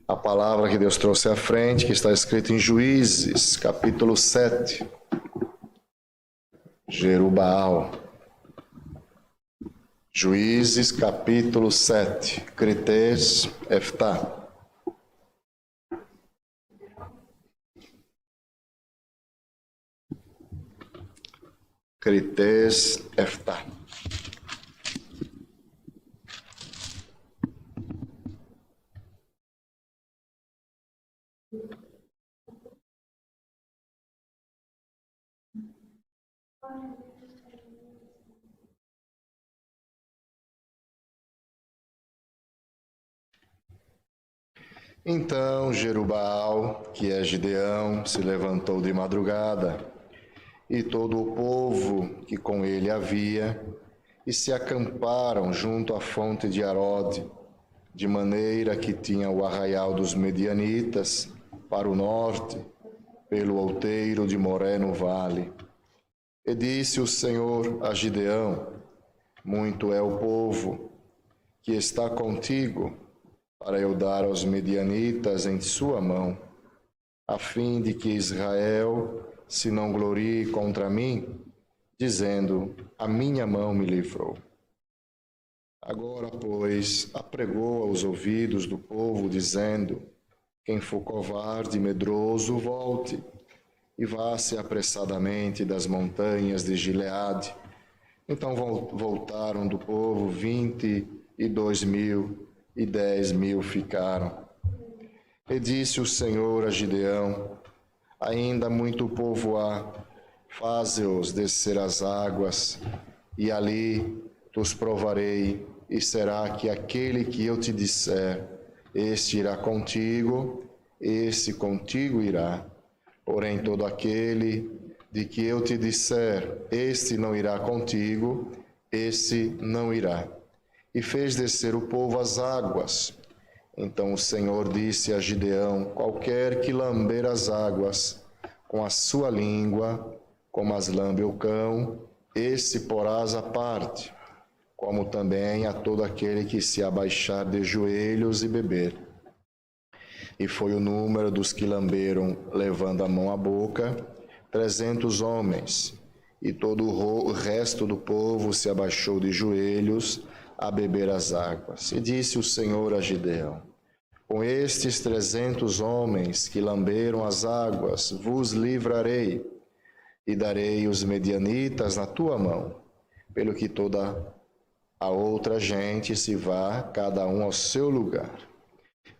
A palavra que Deus trouxe à frente, que está escrito em Juízes, capítulo 7. Jerubaal. Juízes, capítulo 7. Crites, Eftá. Crites, Eftá. Então Jerubaal, que é Gideão, se levantou de madrugada, e todo o povo que com ele havia, e se acamparam junto à fonte de Arode, de maneira que tinha o arraial dos Medianitas para o norte, pelo outeiro de Moré no vale. E disse o Senhor a Gideão: muito é o povo que está contigo, para eu dar aos medianitas em sua mão, a fim de que Israel se não glorie contra mim, dizendo: a minha mão me livrou. Agora, pois, apregou aos ouvidos do povo, dizendo: quem for covarde e medroso, volte, e vá-se apressadamente das montanhas de Gileade. Então voltaram do povo 22.000, e 10.000 ficaram. E disse o Senhor a Gideão: ainda muito povo há, faze-os descer as águas, e ali os provarei, e será que aquele que eu te disser, este irá contigo, esse contigo irá. Porém, todo aquele de que eu te disser, este não irá contigo, esse não irá. E fez descer o povo às águas. Então o Senhor disse a Gideão: qualquer que lamber as águas com a sua língua, como as lambe o cão, esse porás à parte, como também a todo aquele que se abaixar de joelhos e beber. E foi o número dos que lamberam, levando a mão à boca, 300 homens, e todo o resto do povo se abaixou de joelhos a beber as águas. E disse o Senhor a Gideão: com estes 300 homens que lamberam as águas, vos livrarei, e darei os medianitas na tua mão, pelo que toda a outra gente se vá, cada um ao seu lugar.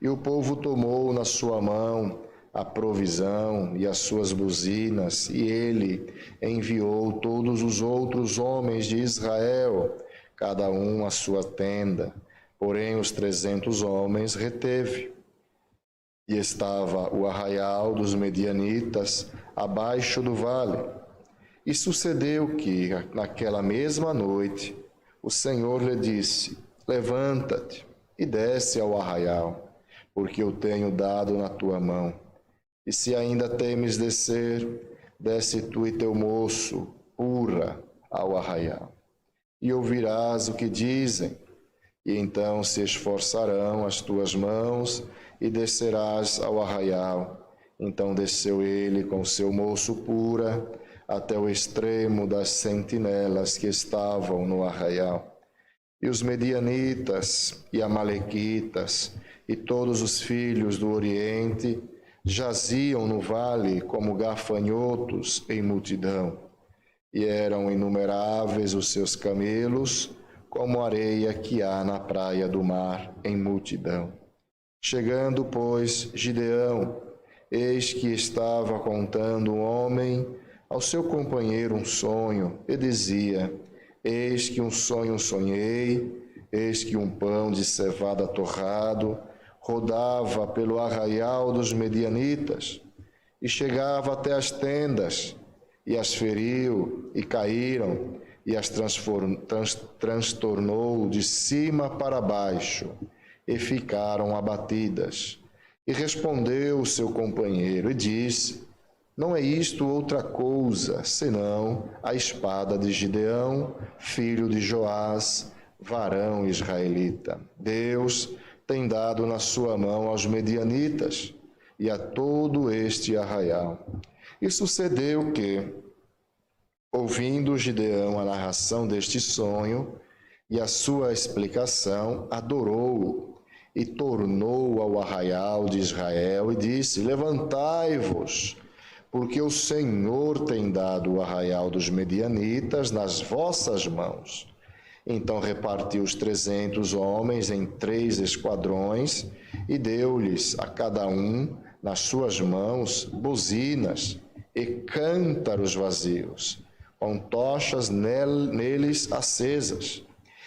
E o povo tomou na sua mão a provisão e as suas buzinas, e ele enviou todos os outros homens de Israel, cada um à sua tenda. Porém, os 300 homens reteve. E estava o arraial dos medianitas abaixo do vale. E sucedeu que, naquela mesma noite, o Senhor lhe disse: levanta-te e desce ao arraial, porque eu tenho dado na tua mão. E se ainda temes descer, desce tu e teu moço, Pura, ao arraial. E ouvirás o que dizem, e então se esforçarão as tuas mãos, e descerás ao arraial. Então desceu ele com seu moço Pura, até o extremo das sentinelas que estavam no arraial. E os medianitas e amalequitas, e todos os filhos do Oriente, jaziam no vale como gafanhotos em multidão, e eram inumeráveis os seus camelos, como areia que há na praia do mar em multidão. Chegando, pois, Gideão, eis que estava contando um homem ao seu companheiro um sonho, e dizia: eis que um sonho sonhei, eis que um pão de cevada torrado rodava pelo arraial dos medianitas, e chegava até as tendas, e as feriu, e caíram, e as transtornou de cima para baixo, e ficaram abatidas. E respondeu o seu companheiro, e disse: não é isto outra coisa, senão a espada de Gideão, filho de Joás, varão israelita. Deus tem dado na sua mão aos medianitas e a todo este arraial. E sucedeu que, ouvindo Gideão a narração deste sonho e a sua explicação, adorou e tornou ao arraial de Israel e disse: levantai-vos, porque o Senhor tem dado o arraial dos medianitas nas vossas mãos. Então repartiu os 300 homens em 3 esquadrões e deu-lhes a cada um nas suas mãos buzinas e cântaros vazios, com tochas neles acesas.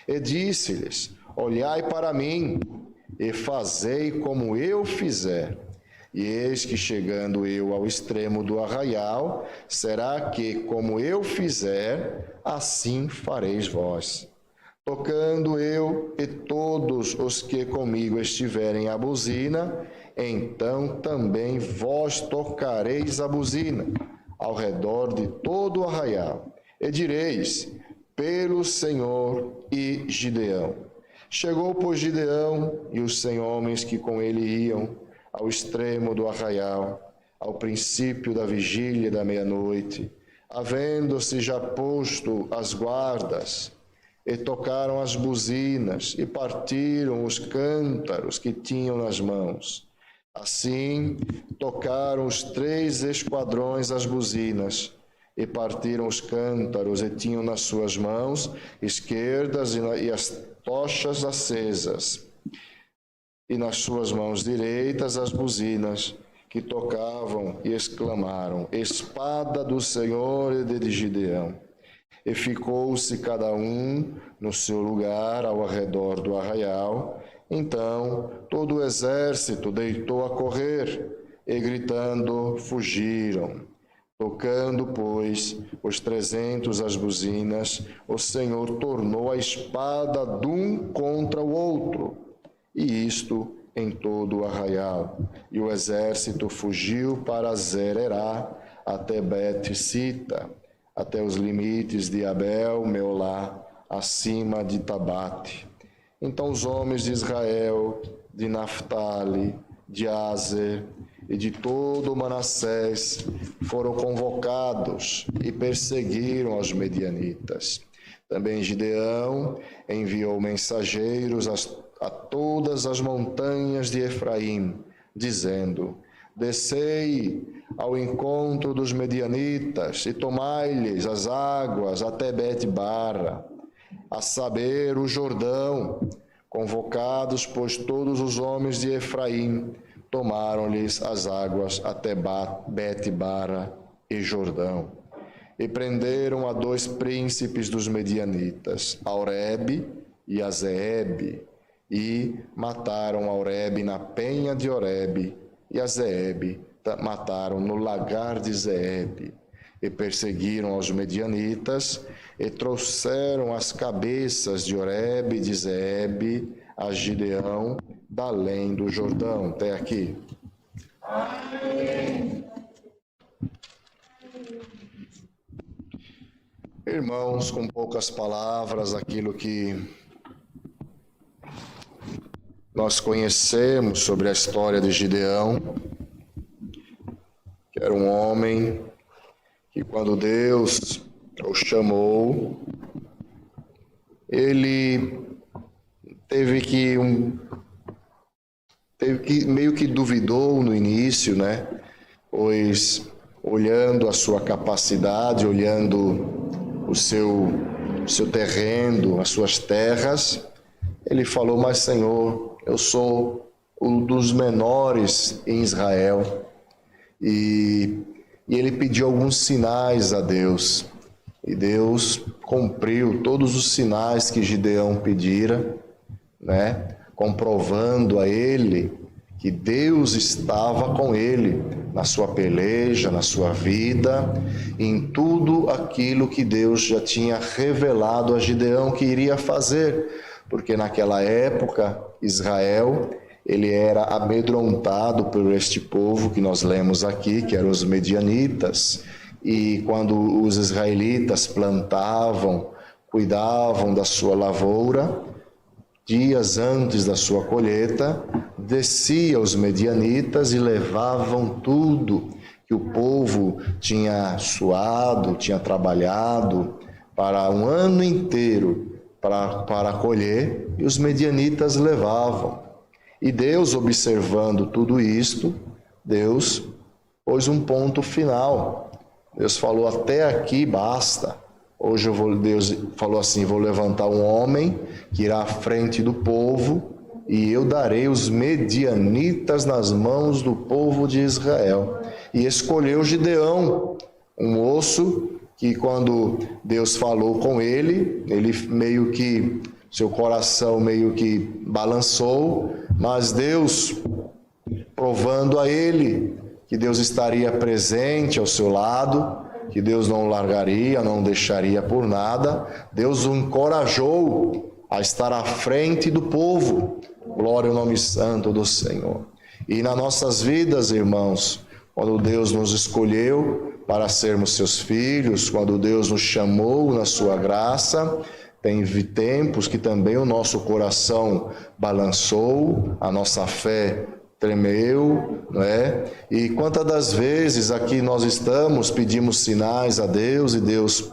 E disse-lhes: olhai para mim e fazei como eu fizer. E eis que, chegando eu ao extremo do arraial, será que, como eu fizer, assim fareis vós. Tocando eu e todos os que comigo estiverem a buzina, então também vós tocareis a buzina ao redor de todo o arraial, e direis: pelo Senhor e Gideão. Chegou, pois, Gideão e os 100 homens que com ele iam ao extremo do arraial, ao princípio da vigília da meia-noite, havendo-se já posto as guardas, e tocaram as buzinas, e partiram os cântaros que tinham nas mãos. Assim, tocaram os 3 esquadrões as buzinas, e partiram os cântaros, e tinham nas suas mãos esquerdas e as tochas acesas, e nas suas mãos direitas as buzinas, que tocavam e exclamaram: espada do Senhor e de Gideão. E ficou-se cada um no seu lugar ao redor do arraial. Então todo o exército deitou a correr, e gritando fugiram. Tocando, pois, os 300 as buzinas, o Senhor tornou a espada de um contra o outro, e isto em todo o arraial. E o exército fugiu para Zererá, até Bet-Sita, até os limites de Abel-Meolá, acima de Tabate. Então os homens de Israel, de Naftali, de Azer e de todo Manassés foram convocados e perseguiram os medianitas. Também Gideão enviou mensageiros a todas as montanhas de Efraim, dizendo: descei ao encontro dos medianitas e tomai-lhes as águas até Bet-Barra, a saber, o Jordão. Convocados, pois, todos os homens de Efraim, tomaram-lhes as águas até Bet-Barra e Jordão. E prenderam a 2 príncipes dos medianitas, Oreb e a Zeeb, e mataram a Oreb na penha de Oreb, e a Zeeb mataram no lagar de Zeeb. E perseguiram aos medianitas, e trouxeram as cabeças de Oreb e de Zeeb a Gideão, da além do Jordão. Até aqui. Amém. Irmãos, com poucas palavras, aquilo que nós conhecemos sobre a história de Gideão, que era um homem que, quando Deus o chamou, ele teve que meio que duvidou no início, né? Pois, olhando a sua capacidade, olhando o seu terreno, as suas terras, ele falou: mas Senhor, eu sou um dos menores em Israel. E ele pediu alguns sinais a Deus, e Deus cumpriu todos os sinais que Gideão pedira, né? Comprovando a ele que Deus estava com ele na sua peleja, na sua vida, em tudo aquilo que Deus já tinha revelado a Gideão que iria fazer, porque naquela época Israel, ele era amedrontado por este povo que nós lemos aqui, que eram os medianitas, e quando os israelitas plantavam, cuidavam da sua lavoura, dias antes da sua colheita, descia os medianitas e levavam tudo que o povo tinha suado, tinha trabalhado para um ano inteiro para colher, e os medianitas levavam. E Deus, observando tudo isto, Deus pôs um ponto final. Deus falou: até aqui basta. Hoje Deus falou assim: vou levantar um homem que irá à frente do povo, e eu darei os medianitas nas mãos do povo de Israel. E escolheu Gideão, um moço que, quando Deus falou com ele, meio que, seu coração meio que balançou, mas Deus, provando a ele que Deus estaria presente ao seu lado, que Deus não o largaria, não o deixaria por nada, Deus o encorajou a estar à frente do povo. Glória ao nome santo do Senhor. E nas nossas vidas, irmãos, quando Deus nos escolheu para sermos seus filhos, quando Deus nos chamou na sua graça, teve tempos que também o nosso coração balançou, a nossa fé tremeu, não é? E quantas das vezes aqui nós estamos, pedimos sinais a Deus e Deus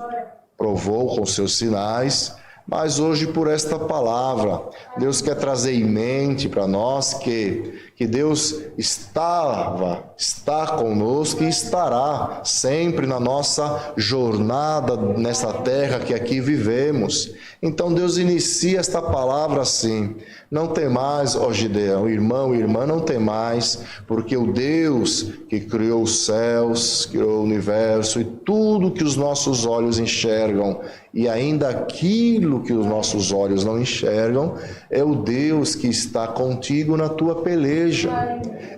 provou com seus sinais, mas hoje, por esta palavra, Deus quer trazer em mente para nós que Deus está conosco e estará sempre na nossa jornada nessa terra que aqui vivemos. Então Deus inicia esta palavra assim: não temais, ó Gideão, irmão e irmã, não temais, porque o Deus que criou os céus, criou o universo e tudo que os nossos olhos enxergam, e ainda aquilo que os nossos olhos não enxergam, é o Deus que está contigo na tua peleja.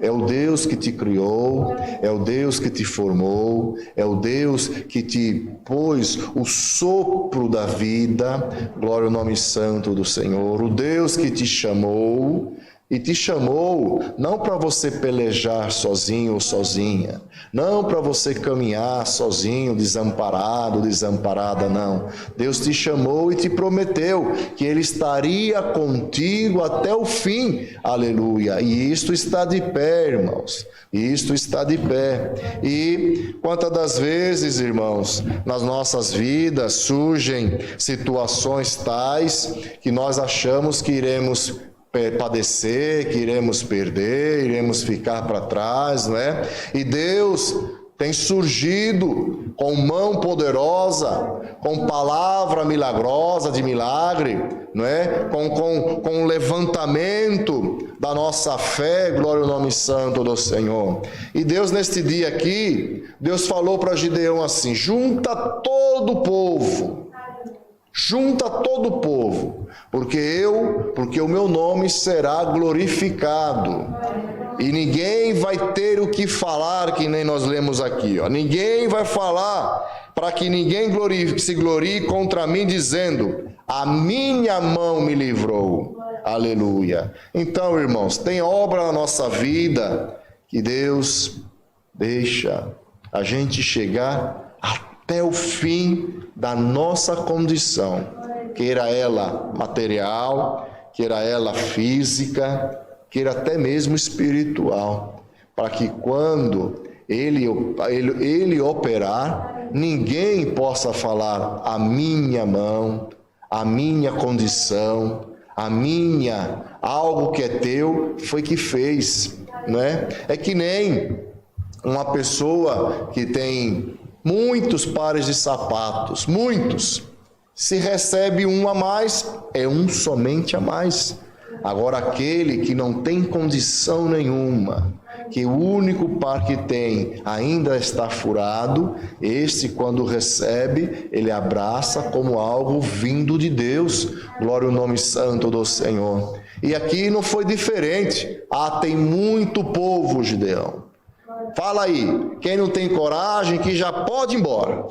É o Deus que te criou, é o Deus que te formou, é o Deus que te pôs o sopro da vida, glória ao nome santo do Senhor, o Deus que te chamou, e te chamou não para você pelejar sozinho ou sozinha, não para você caminhar sozinho, desamparado, desamparada, não. Deus te chamou e te prometeu que Ele estaria contigo até o fim, aleluia. E isto está de pé, irmãos, isto está de pé. E quantas das vezes, irmãos, nas nossas vidas surgem situações tais que nós achamos que iremos padecer, que iremos perder, iremos ficar para trás, não é? E Deus tem surgido com mão poderosa, com palavra milagrosa de milagre, não é? Com levantamento da nossa fé, glória ao nome santo do Senhor. E Deus, neste dia aqui, Deus falou para Gideão assim: junta todo o povo, porque o meu nome será glorificado. E ninguém vai ter o que falar, que nem nós lemos aqui, ó. Ninguém vai falar para que ninguém se glorie contra mim, dizendo: a minha mão me livrou. Aleluia. Então, irmãos, tem obra na nossa vida que Deus deixa a gente chegar até o fim da nossa condição, queira ela material, queira ela física, queira até mesmo espiritual, para que quando ele operar, ninguém possa falar: a minha mão, a minha condição, algo que é teu foi que fez, não é? É que nem uma pessoa que tem muitos pares de sapatos, muitos. Se recebe um a mais, é um somente a mais. Agora, aquele que não tem condição nenhuma, que o único par que tem ainda está furado, este, quando recebe, ele abraça como algo vindo de Deus. Glória ao nome santo do Senhor. E aqui não foi diferente. Tem muito povo, Gideão. Fala aí, quem não tem coragem, que já pode ir embora.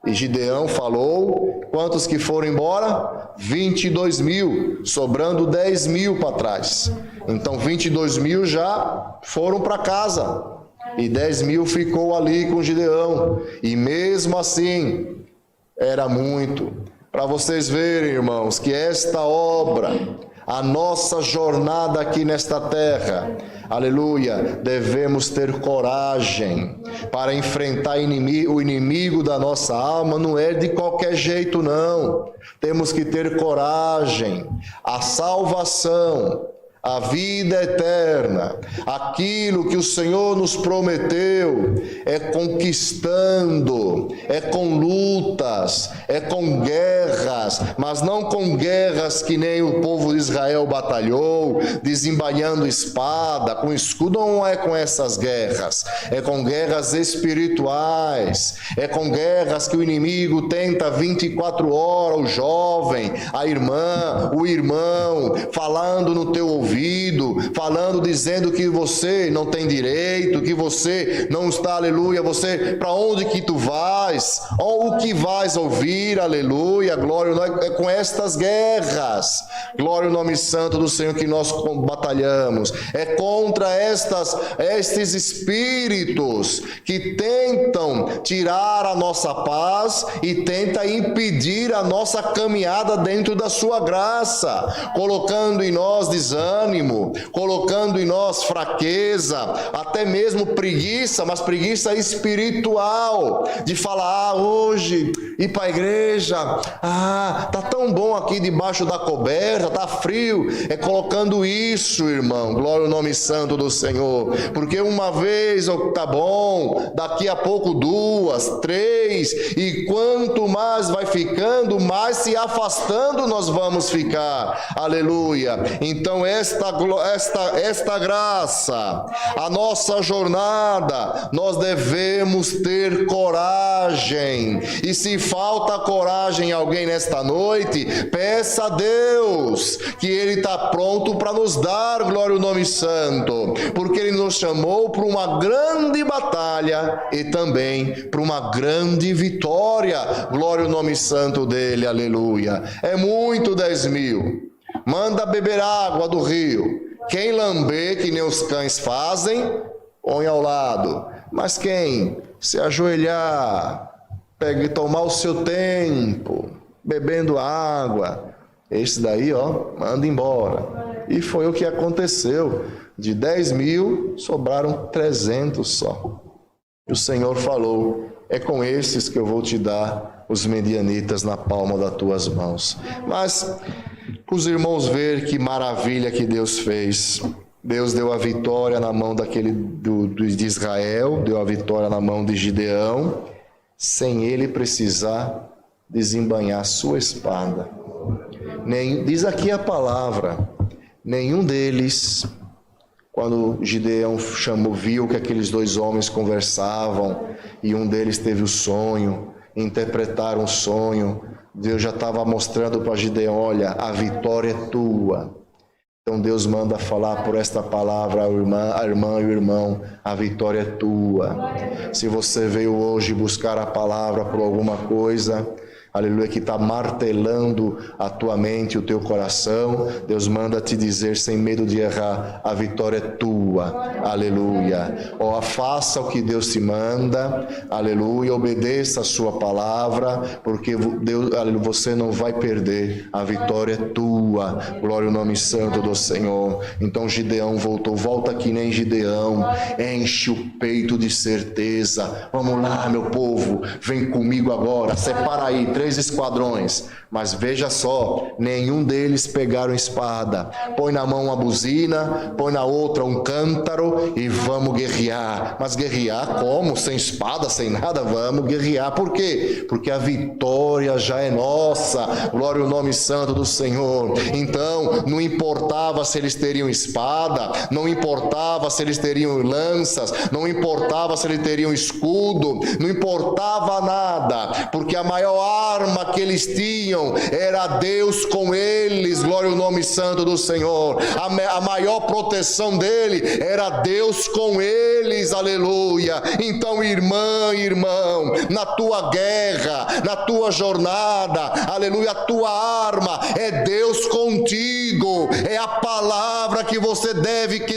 E Gideão falou: quantos que foram embora? 22.000, sobrando 10.000 para trás. Então 22.000 já foram para casa, e 10.000 ficou ali com Gideão. E mesmo assim, era muito. Para vocês verem, irmãos, que esta obra, a nossa jornada aqui nesta terra, aleluia, devemos ter coragem para enfrentar o inimigo da nossa alma. Não é de qualquer jeito, não. Temos que ter coragem. A salvação, a vida eterna, aquilo que o Senhor nos prometeu, é conquistando, é com lutas, é com guerras, mas não com guerras que nem o povo de Israel batalhou, desembainhando espada, com escudo. Não é com essas guerras, é com guerras espirituais, é com guerras que o inimigo tenta 24 horas, o jovem, a irmã, o irmão, falando no teu ouvido, falando, dizendo que você não tem direito, que você não está, aleluia, você, para onde que tu vais, ou o que vais ouvir, aleluia, glória, é com estas guerras, glória ao nome santo do Senhor que nós batalhamos, é contra estes espíritos que tentam tirar a nossa paz e tentam impedir a nossa caminhada dentro da sua graça, colocando em nós desânimo, colocando em nós fraqueza, até mesmo preguiça, mas preguiça espiritual, de falar, hoje ir para a igreja, tá tão bom aqui debaixo da coberta, tá frio, é colocando isso, irmão, glória ao nome santo do Senhor, porque uma vez tá bom, daqui a pouco 2, 3, e quanto mais vai ficando, mais se afastando nós vamos ficar, aleluia. Então esta graça, a nossa jornada, nós devemos ter coragem. E se falta coragem em alguém nesta noite, peça a Deus que Ele está pronto para nos dar, glória ao nome santo, porque Ele nos chamou para uma grande batalha e também para uma grande vitória, glória ao nome santo dEle, aleluia. É muito 10.000. Manda beber água do rio. Quem lamber, que nem os cães fazem, põe ao lado. Mas quem se ajoelhar, pegue e tomar o seu tempo, bebendo água, esse daí, manda embora. E foi o que aconteceu. De 10.000, sobraram 300 só. E o Senhor falou, é com esses que eu vou te dar os medianitas na palma das tuas mãos. Mas para os irmãos ver que maravilha que Deus fez. Deus deu a vitória na mão de Israel, deu a vitória na mão de Gideão, sem ele precisar desembainhar sua espada. Diz aqui a palavra, nenhum deles, quando Gideão viu que aqueles 2 homens conversavam, e um deles teve o sonho, interpretaram o sonho, Deus já estava mostrando para Gideão, olha, a vitória é tua. Então Deus manda falar por esta palavra a irmã e o irmão, a vitória é tua. Se você veio hoje buscar a palavra por alguma coisa, aleluia, que está martelando a tua mente e o teu coração, Deus manda te dizer sem medo de errar, a vitória é tua, aleluia. Faça o que Deus te manda, aleluia, obedeça a sua palavra, porque Deus, aleluia, você não vai perder, a vitória é tua, glória ao nome santo do Senhor. Então Gideão volta que nem Gideão, enche o peito de certeza, vamos lá meu povo, vem comigo agora, separa aí 3 esquadrões, mas veja só, nenhum deles pegaram espada, põe na mão uma buzina, põe na outra um cântaro e vamos guerrear. Mas guerrear como? Sem espada, sem nada? Vamos guerrear. Por quê? Porque a vitória já é nossa, glória ao nome santo do Senhor. Então não importava se eles teriam espada, não importava se eles teriam lanças, não importava se eles teriam escudo, não importava nada, porque a maior arma que eles tinham era Deus com eles, glória ao nome santo do Senhor. A maior proteção dele era Deus com eles, aleluia. Então irmão, na tua guerra, na tua jornada, aleluia, a tua arma é Deus contigo, é a palavra que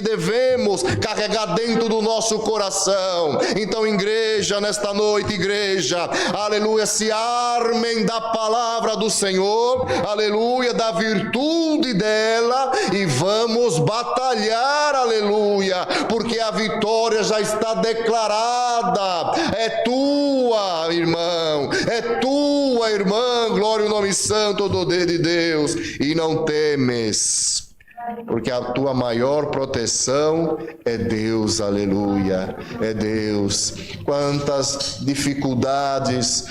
devemos carregar dentro do nosso coração. Então igreja, nesta noite, igreja, aleluia, se arme tomem da palavra do Senhor, aleluia, da virtude dela, e vamos batalhar, aleluia, porque a vitória já está declarada. É tua, irmão, é tua, irmã, glória ao nome santo de Deus, e não temes, porque a tua maior proteção é Deus, aleluia, é Deus. Quantas dificuldades,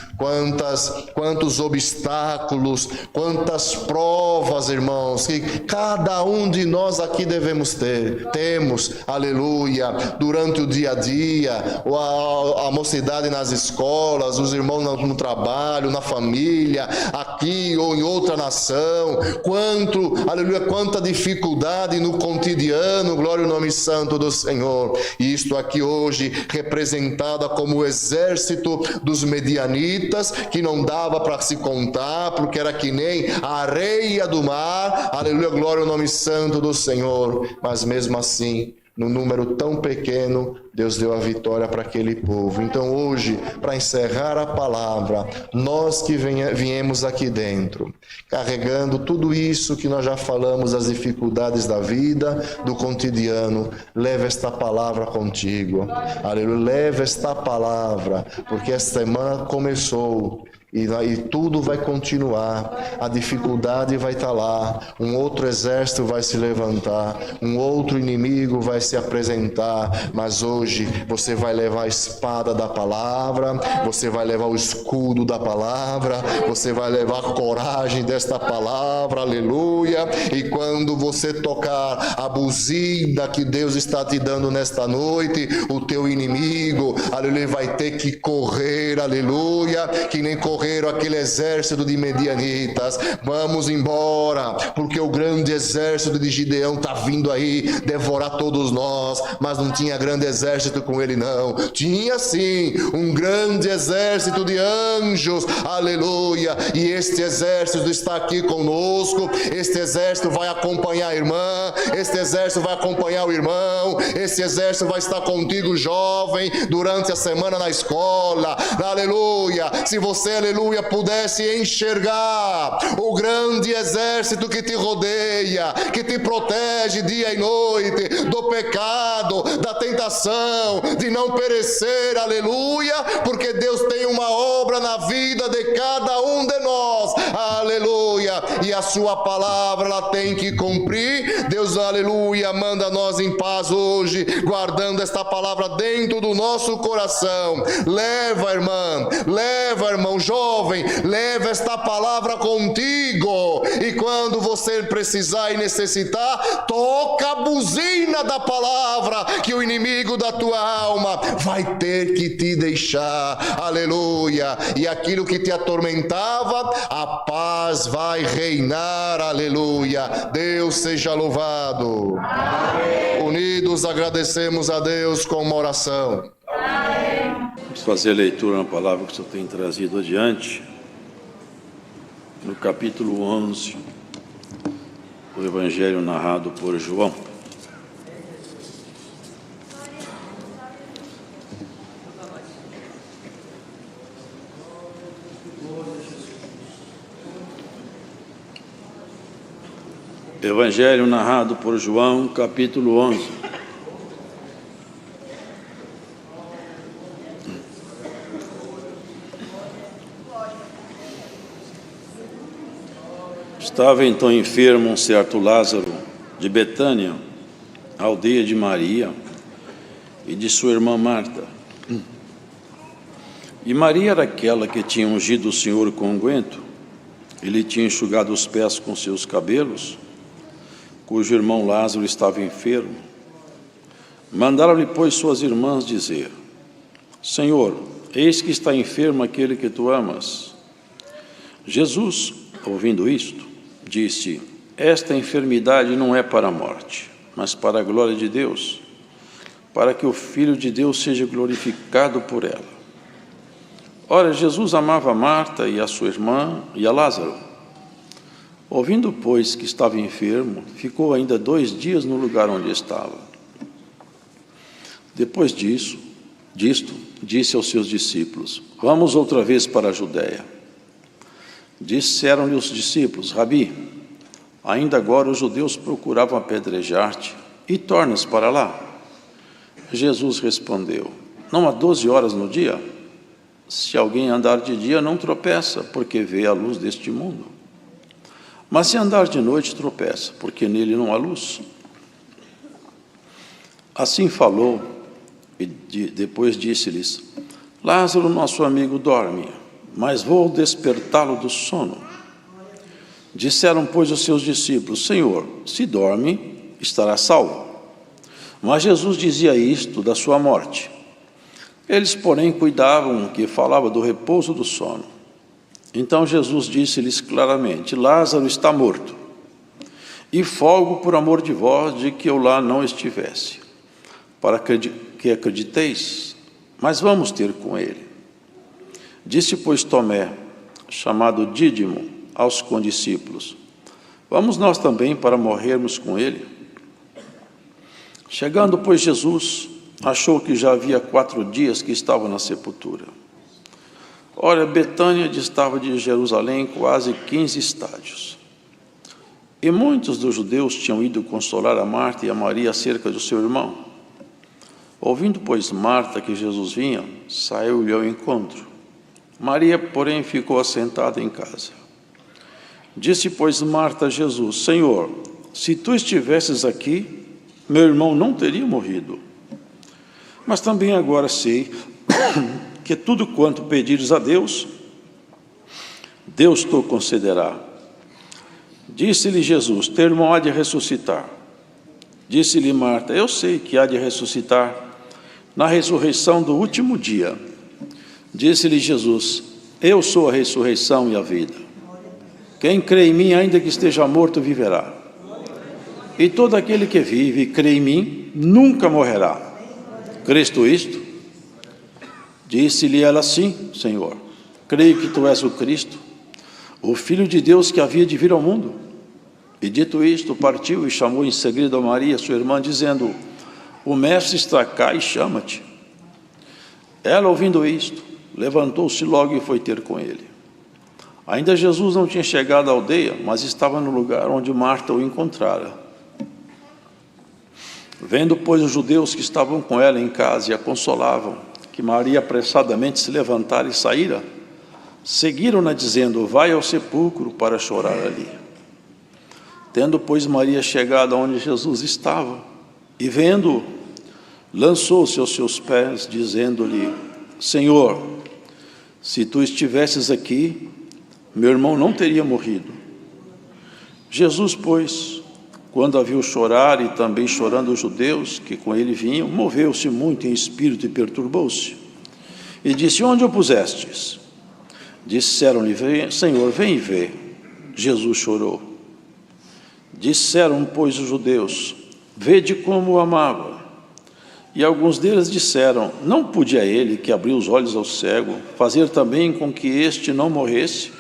quantos obstáculos, quantas provas, irmãos, que cada um de nós aqui temos, aleluia, durante o dia a dia, a mocidade nas escolas, os irmãos no trabalho, na família, aqui ou em outra nação, aleluia, quanta dificuldade no cotidiano, glória ao nome santo do Senhor. E isto aqui hoje representada como o exército dos medianitas, que não dava para se contar, porque era que nem a areia do mar, aleluia, glória ao nome santo do Senhor. Mas mesmo assim, num número tão pequeno, Deus deu a vitória para aquele povo. Então hoje, para encerrar a palavra, nós que viemos aqui dentro, carregando tudo isso que nós já falamos, as dificuldades da vida, do cotidiano, leva esta palavra contigo. Aleluia, leva esta palavra, porque esta semana começou. E tudo vai continuar, a dificuldade vai estar lá, um outro exército vai se levantar, um outro inimigo vai se apresentar, mas hoje você vai levar a espada da palavra, você vai levar o escudo da palavra, você vai levar a coragem desta palavra, aleluia, e quando você tocar a buzina que Deus está te dando nesta noite, o teu inimigo, aleluia, vai ter que correr, aleluia, que nem correram aquele exército de medianitas. Vamos embora, porque o grande exército de Gideão está vindo aí devorar todos nós, mas não tinha grande exército com ele não, tinha sim um grande exército de anjos, aleluia, e este exército está aqui conosco, este exército vai acompanhar a irmã, este exército vai acompanhar o irmão, este exército vai estar contigo, jovem, durante a semana na escola, aleluia, se você, aleluia, pudesse enxergar o grande exército que te rodeia, que te protege dia e noite do pecado, da tentação, de não perecer, aleluia, porque Deus tem uma obra na vida de cada um de nós, aleluia, e a sua palavra ela tem que cumprir. Deus, aleluia, manda nós em paz hoje, guardando esta palavra dentro do nosso coração. Leva, irmão, jovem, leva esta palavra contigo, e quando você precisar e necessitar, toca a buzina da palavra, que o inimigo da tua alma vai ter que te deixar, aleluia, e aquilo que te atormentava, a paz vai reinar, aleluia. Deus seja louvado. Amém. Unidos agradecemos a Deus com uma oração. Vamos fazer a leitura na palavra que o Senhor tem trazido adiante, no capítulo 11 do Evangelho narrado por João. Evangelho narrado por João, capítulo 11. Estava então enfermo um certo Lázaro de Betânia, aldeia de Maria e de sua irmã Marta. E Maria era aquela que tinha ungido o Senhor com unguento, e lhe tinha enxugado os pés com seus cabelos, cujo irmão Lázaro estava enfermo. Mandaram-lhe, pois, suas irmãs dizer: Senhor, eis que está enfermo aquele que tu amas. Jesus, ouvindo isto, disse: esta enfermidade não é para a morte, mas para a glória de Deus, para que o Filho de Deus seja glorificado por ela. Ora, Jesus amava Marta e a sua irmã e a Lázaro. Ouvindo, pois, que estava enfermo, ficou ainda 2 dias no lugar onde estava. Depois disto, disse aos seus discípulos: vamos outra vez para a Judéia. Disseram-lhe os discípulos: Rabi, ainda agora os judeus procuravam apedrejar-te, e tornas para lá? Jesus respondeu: não há 12 horas no dia? Se alguém andar de dia, não tropeça, porque vê a luz deste mundo. Mas se andar de noite, tropeça, porque nele não há luz. Assim falou, e depois disse-lhes: Lázaro, nosso amigo, dorme, mas vou despertá-lo do sono. Disseram, pois, os seus discípulos: Senhor, se dorme, estará salvo. Mas Jesus dizia isto da sua morte. Eles, porém, cuidavam que falava do repouso do sono. Então Jesus disse-lhes claramente: Lázaro está morto, e folgo por amor de vós de que eu lá não estivesse, para que acrediteis, mas vamos ter com ele. Disse, pois, Tomé, chamado Dídimo, aos condiscípulos: vamos nós também para morrermos com ele? Chegando, pois, Jesus achou que já havia 4 dias que estava na sepultura. Ora, Betânia distava de Jerusalém quase 15 estádios. E muitos dos judeus tinham ido consolar a Marta e a Maria acerca do seu irmão. Ouvindo, pois, Marta que Jesus vinha, saiu-lhe ao encontro. Maria, porém, ficou assentada em casa. Disse, pois, Marta a Jesus: Senhor, se tu estivesses aqui, meu irmão não teria morrido. Mas também agora sei que tudo quanto pedires a Deus, Deus te concederá. Disse-lhe Jesus: teu irmão há de ressuscitar. Disse-lhe Marta: eu sei que há de ressuscitar na ressurreição do último dia. Disse-lhe Jesus: eu sou a ressurreição e a vida. Quem crê em mim, ainda que esteja morto, viverá. E todo aquele que vive e crê em mim, nunca morrerá. Crês tu isto? Disse-lhe ela: sim, Senhor. Creio que tu és o Cristo, o Filho de Deus que havia de vir ao mundo. E dito isto, partiu e chamou em segredo a Maria, sua irmã, dizendo: o mestre está cá e chama-te. Ela, ouvindo isto, levantou-se logo e foi ter com ele. Ainda Jesus não tinha chegado à aldeia, mas estava no lugar onde Marta o encontrara. Vendo, pois, os judeus que estavam com ela em casa e a consolavam, que Maria apressadamente se levantara e saíra, seguiram-na dizendo: vai ao sepulcro para chorar ali. Tendo, pois, Maria chegado onde Jesus estava, e vendo-o, lançou-se aos seus pés, dizendo-lhe: Senhor, se tu estivesses aqui, meu irmão não teria morrido. Jesus, pois, quando a viu chorar, e também chorando os judeus que com ele vinham, moveu-se muito em espírito e perturbou-se. E disse: onde o pusestes? Disseram-lhe: Senhor, vem e vê. Jesus chorou. Disseram, pois, os judeus: vede como o amava. E alguns deles disseram: não podia ele, que abriu os olhos ao cego, fazer também com que este não morresse?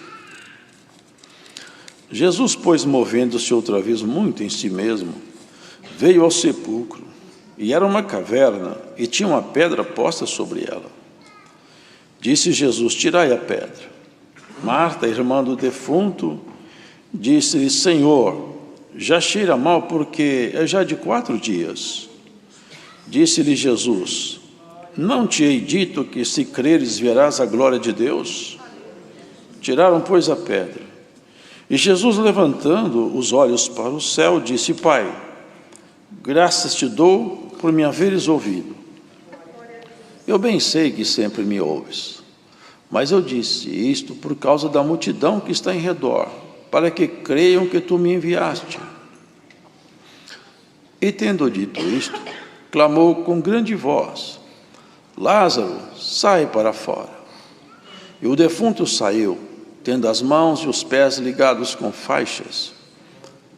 Jesus, pois, movendo-se outra vez muito em si mesmo, veio ao sepulcro, e era uma caverna, e tinha uma pedra posta sobre ela. Disse Jesus: tirai a pedra. Marta, irmã do defunto, disse-lhe: Senhor, já cheira mal, porque é já de 4 dias. Disse-lhe Jesus: não te hei dito que, se creres, verás a glória de Deus? Tiraram, pois, a pedra. E Jesus, levantando os olhos para o céu, disse: Pai, graças te dou por me haveres ouvido. Eu bem sei que sempre me ouves, mas eu disse isto por causa da multidão que está em redor, para que creiam que tu me enviaste. E tendo dito isto, clamou com grande voz: Lázaro, sai para fora. E o defunto saiu, tendo as mãos e os pés ligados com faixas,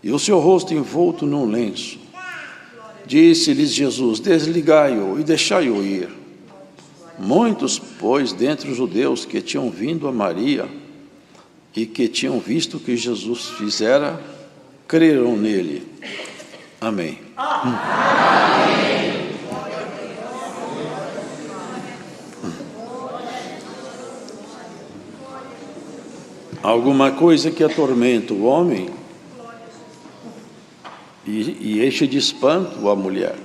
e o seu rosto envolto num lenço. Disse-lhes Jesus: desligai-o e deixai-o ir. Muitos, pois, dentre os judeus que tinham vindo a Maria e que tinham visto o que Jesus fizera, creram nele. Amém. Amém. alguma coisa que atormenta o homem e enche de espanto a mulher,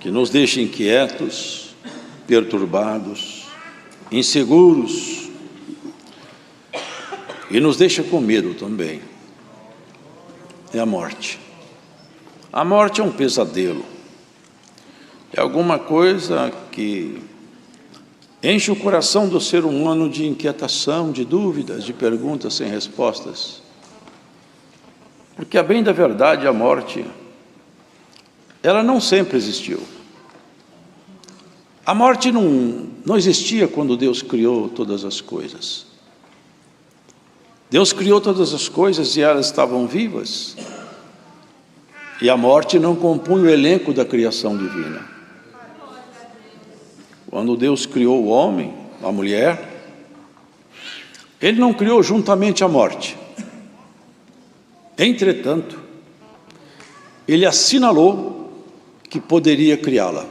que nos deixa inquietos, perturbados, inseguros e nos deixa com medo também. É a morte. A morte é um pesadelo, é alguma coisa que enche o coração do ser humano de inquietação, de dúvidas, de perguntas sem respostas. Porque, a bem da verdade, a morte, ela não sempre existiu. A morte não existia quando Deus criou todas as coisas. Deus criou todas as coisas e elas estavam vivas. E a morte não compunha o elenco da criação divina. Quando Deus criou o homem, a mulher, Ele não criou juntamente a morte. Entretanto, Ele assinalou que poderia criá-la,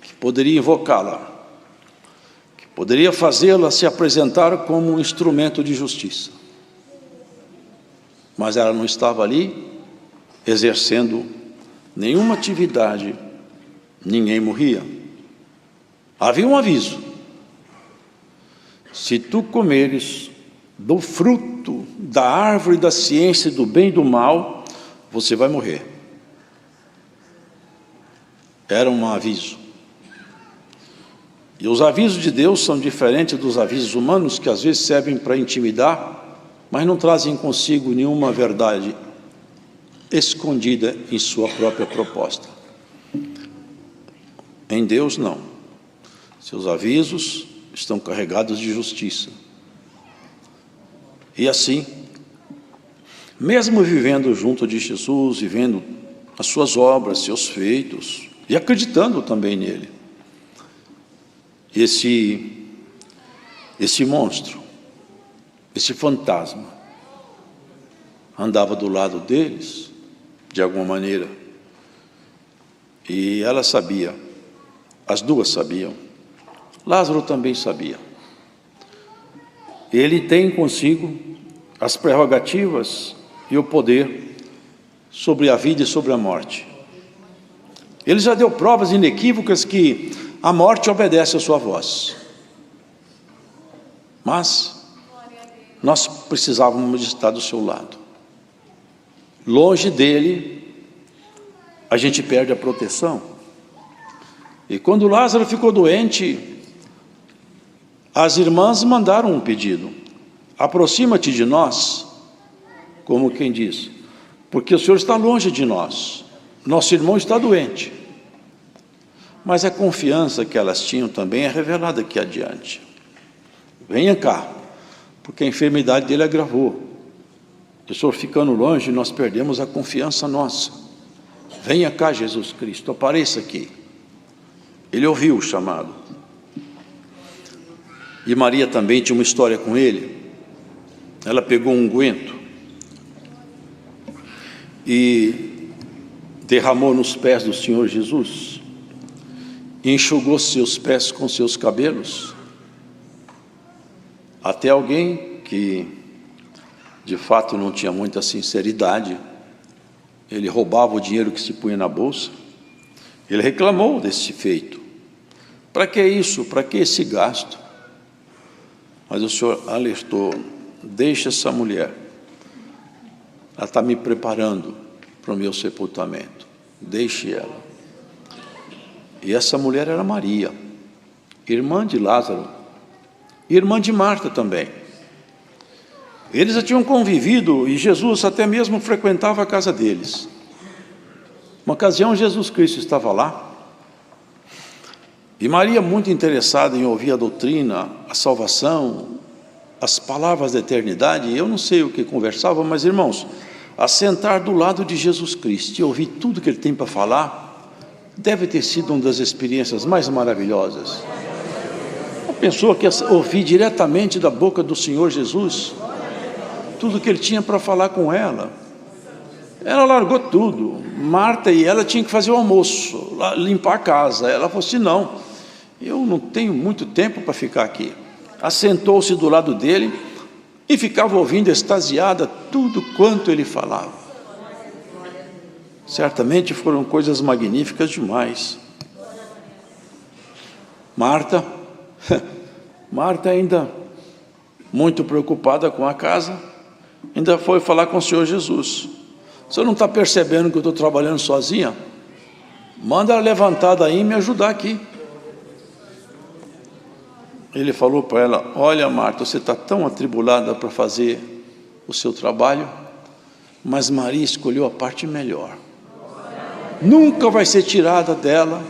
que poderia invocá-la, que poderia fazê-la se apresentar como um instrumento de justiça. Mas ela não estava ali exercendo nenhuma atividade, ninguém morria. Havia um aviso: se tu comeres do fruto da árvore da ciência do bem e do mal, você vai morrer. Era um aviso. E os avisos de Deus são diferentes dos avisos humanos, que às vezes servem para intimidar, mas não trazem consigo nenhuma verdade escondida em sua própria proposta. Em Deus, não. Seus avisos estão carregados de justiça. E assim, mesmo vivendo junto de Jesus, vivendo as suas obras, seus feitos, e acreditando também nele, esse monstro, esse fantasma, andava do lado deles, de alguma maneira, e ela sabia, as duas sabiam, Lázaro também sabia. Ele tem consigo as prerrogativas e o poder sobre a vida e sobre a morte. Ele já deu provas inequívocas que a morte obedece à sua voz. Mas nós precisávamos estar do seu lado. Longe dele, a gente perde a proteção. E quando Lázaro ficou doente, as irmãs mandaram um pedido: aproxima-te de nós, como quem diz, porque o Senhor está longe de nós, nosso irmão está doente. Mas a confiança que elas tinham também é revelada aqui adiante. Venha cá, porque a enfermidade dele agravou. O Senhor ficando longe, nós perdemos a confiança nossa. Venha cá, Jesus Cristo, apareça aqui. Ele ouviu o chamado. E Maria também tinha uma história com ele. Ela pegou um unguento e derramou nos pés do Senhor Jesus, e enxugou seus pés com seus cabelos. Até alguém que de fato não tinha muita sinceridade, ele roubava o dinheiro que se punha na bolsa, ele reclamou desse feito. Para que isso? Para que esse gasto? Mas o Senhor alertou: deixa essa mulher, ela está me preparando para o meu sepultamento, deixe ela. E essa mulher era Maria, irmã de Lázaro, irmã de Marta também. Eles já tinham convivido e Jesus até mesmo frequentava a casa deles. Uma ocasião Jesus Cristo estava lá, e Maria, muito interessada em ouvir a doutrina, a salvação, as palavras da eternidade, eu não sei o que conversava, mas irmãos, assentar do lado de Jesus Cristo e ouvir tudo que Ele tem para falar, deve ter sido uma das experiências mais maravilhosas. Uma pessoa que ouvir diretamente da boca do Senhor Jesus tudo que Ele tinha para falar com ela. Ela largou tudo. Marta e ela tinham que fazer o almoço, limpar a casa. Ela falou assim: não, eu não tenho muito tempo para ficar aqui. assentou-se do lado dele e ficava ouvindo extasiada tudo quanto ele falava. Certamente foram coisas magníficas demais. Marta ainda muito preocupada com a casa, ainda foi falar com o Senhor Jesus: o senhor não está percebendo que eu estou trabalhando sozinha? Manda ela levantada aí e me ajudar aqui. Ele falou para ela: olha, Marta, você está tão atribulada para fazer o seu trabalho, mas Maria escolheu a parte melhor. Nunca vai ser tirada dela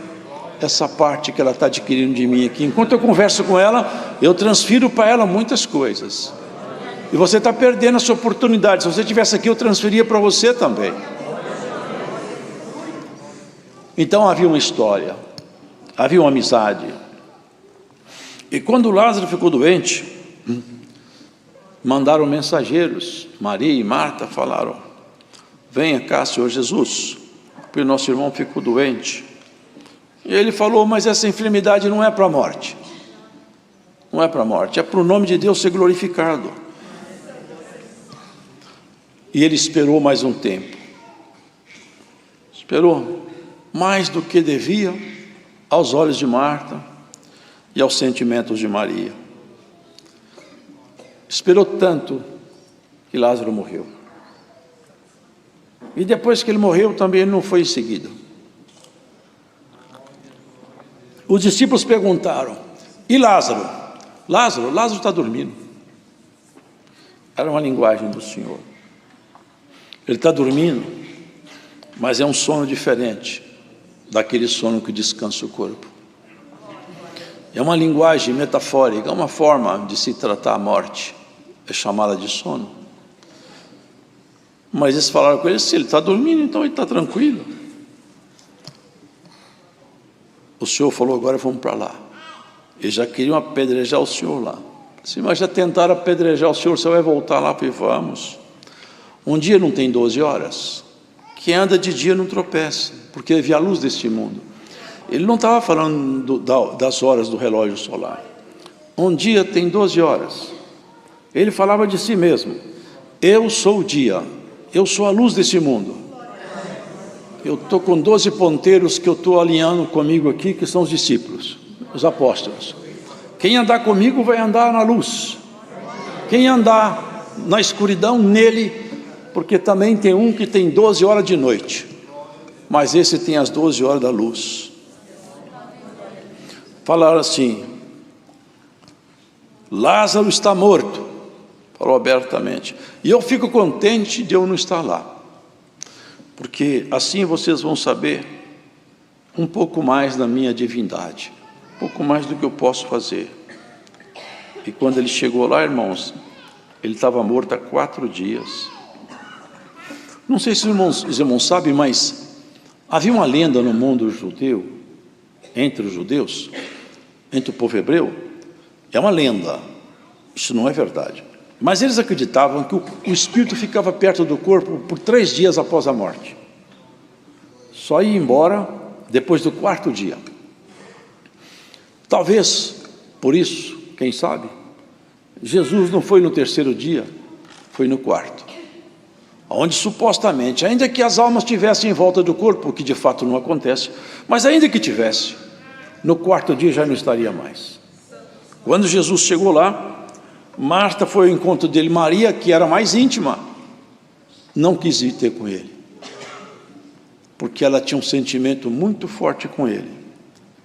essa parte que ela está adquirindo de mim aqui. Enquanto eu converso com ela, eu transfiro para ela muitas coisas. E você está perdendo essa oportunidade. Se você estivesse aqui, eu transferia para você também. Então havia uma história, havia uma amizade. E quando Lázaro ficou doente, mandaram mensageiros, Maria e Marta falaram: venha cá, Senhor Jesus, porque o nosso irmão ficou doente. E ele falou: mas essa enfermidade não é para a morte, não é para a morte, é para o nome de Deus ser glorificado. E ele esperou mais um tempo, esperou mais do que devia aos olhos de Marta e aos sentimentos de Maria. Esperou tanto que Lázaro morreu. E depois que ele morreu, também ele não foi em seguida. Os discípulos perguntaram: e Lázaro? Lázaro está dormindo. Era uma linguagem do Senhor. Ele está dormindo, mas é um sono diferente daquele sono que descansa o corpo. É uma linguagem metafórica, é uma forma de se tratar a morte, é chamada de sono. Mas eles falaram com ele: se ele está dormindo, então ele está tranquilo. O Senhor falou: agora vamos para lá. Eles já queriam apedrejar o Senhor lá. Mas já tentaram apedrejar o Senhor, você vai voltar lá? Falei: vamos. Um dia não tem 12 horas. Quem anda de dia não tropeça, porque vê a luz deste mundo. Ele não estava falando das horas do relógio solar. Um dia tem 12 horas. Ele falava de si mesmo: eu sou o dia, eu sou a luz desse mundo. Eu estou com 12 ponteiros que eu estou alinhando comigo aqui, que são os discípulos, os apóstolos. Quem andar comigo vai andar na luz. Quem andar na escuridão, nele, porque também tem um que tem 12 horas de noite, mas esse tem as 12 horas da luz. Falaram assim: Lázaro está morto. Falou abertamente. E eu fico contente de eu não estar lá, porque assim vocês vão saber um pouco mais da minha divindade, um pouco mais do que eu posso fazer. E quando ele chegou lá, irmãos, ele estava morto há 4 dias. Não sei se os irmãos sabem, mas havia uma lenda no mundo judeu, entre os judeus, entre o povo hebreu. É uma lenda, isso não é verdade, mas eles acreditavam que o espírito ficava perto do corpo por 3 dias após a morte. Só ia embora depois do 4º dia. Talvez por isso, quem sabe, Jesus não foi no 3º dia, foi no 4º, onde supostamente, ainda que as almas estivessem em volta do corpo, o que de fato não acontece, mas ainda que tivesse, no 4º dia já não estaria mais. Quando Jesus chegou lá, Marta foi ao encontro dele. Maria, que era mais íntima, não quis ir ter com ele, porque ela tinha um sentimento muito forte com ele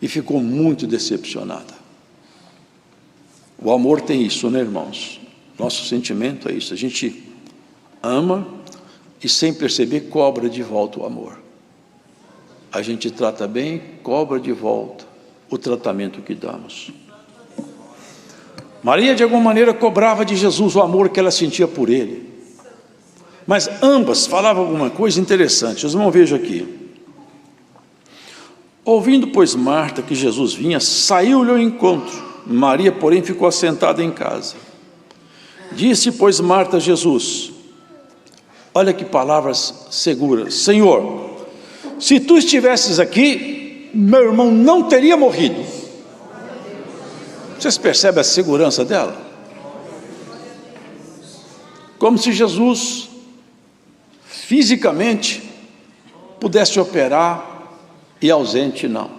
e ficou muito decepcionada. O amor tem isso, né, irmãos? Nosso sentimento é isso, a gente ama e sem perceber cobra de volta o amor. A gente trata bem, cobra de volta o tratamento que damos. Maria de alguma maneira cobrava de Jesus o amor que ela sentia por ele, mas ambas falavam alguma coisa interessante. Vocês vão ver aqui. Ouvindo, pois, Marta que Jesus vinha, saiu-lhe ao encontro. Maria, porém, ficou assentada em casa. Disse, pois, Marta a Jesus, olha que palavras seguras: Senhor, se tu estivesses aqui, meu irmão não teria morrido. Vocês percebem a segurança dela? Como se Jesus, fisicamente, pudesse operar e ausente não.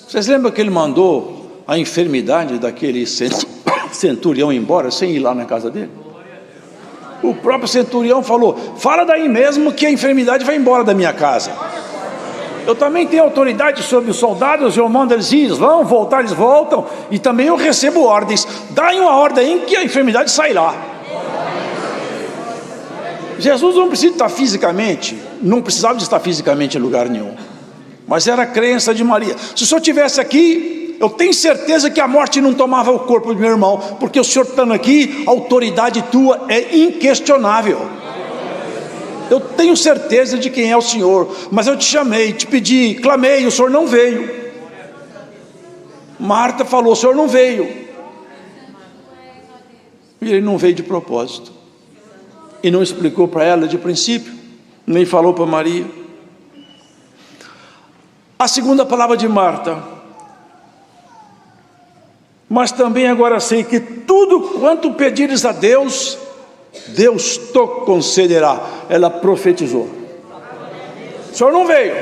Vocês lembram que ele mandou a enfermidade daquele centurião embora, sem ir lá na casa dele? O próprio centurião falou: fala daí mesmo que a enfermidade vai embora da minha casa. Eu também tenho autoridade sobre os soldados, eu mando eles ir, eles vão voltar, eles voltam, e também eu recebo ordens. Dá uma ordem em que a enfermidade sai lá. Jesus não precisa estar fisicamente, não precisava de estar fisicamente em lugar nenhum, mas era a crença de Maria. Se o senhor estivesse aqui, eu tenho certeza que a morte não tomava o corpo do meu irmão, porque o senhor estando aqui, a autoridade tua é inquestionável. Eu tenho certeza de quem é o Senhor, mas eu te chamei, te pedi, clamei, o Senhor não veio. Marta falou: o Senhor não veio. E ele não veio de propósito, e não explicou para ela de princípio, nem falou para Maria. A segunda palavra de Marta: mas também agora sei que tudo quanto pedires a Deus, Deus te concederá. Ela profetizou. O senhor não veio,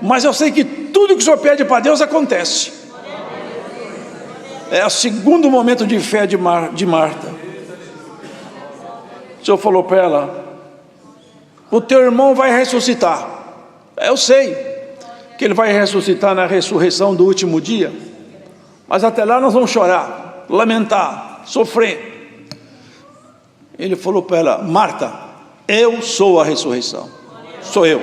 mas eu sei que tudo que o senhor pede para Deus acontece. É o segundo momento de fé de Marta. O senhor falou para ela: o teu irmão vai ressuscitar. Eu sei que ele vai ressuscitar na ressurreição do último dia, mas até lá nós vamos chorar, lamentar, sofrer. Ele falou para ela: Marta, eu sou a ressurreição, sou eu.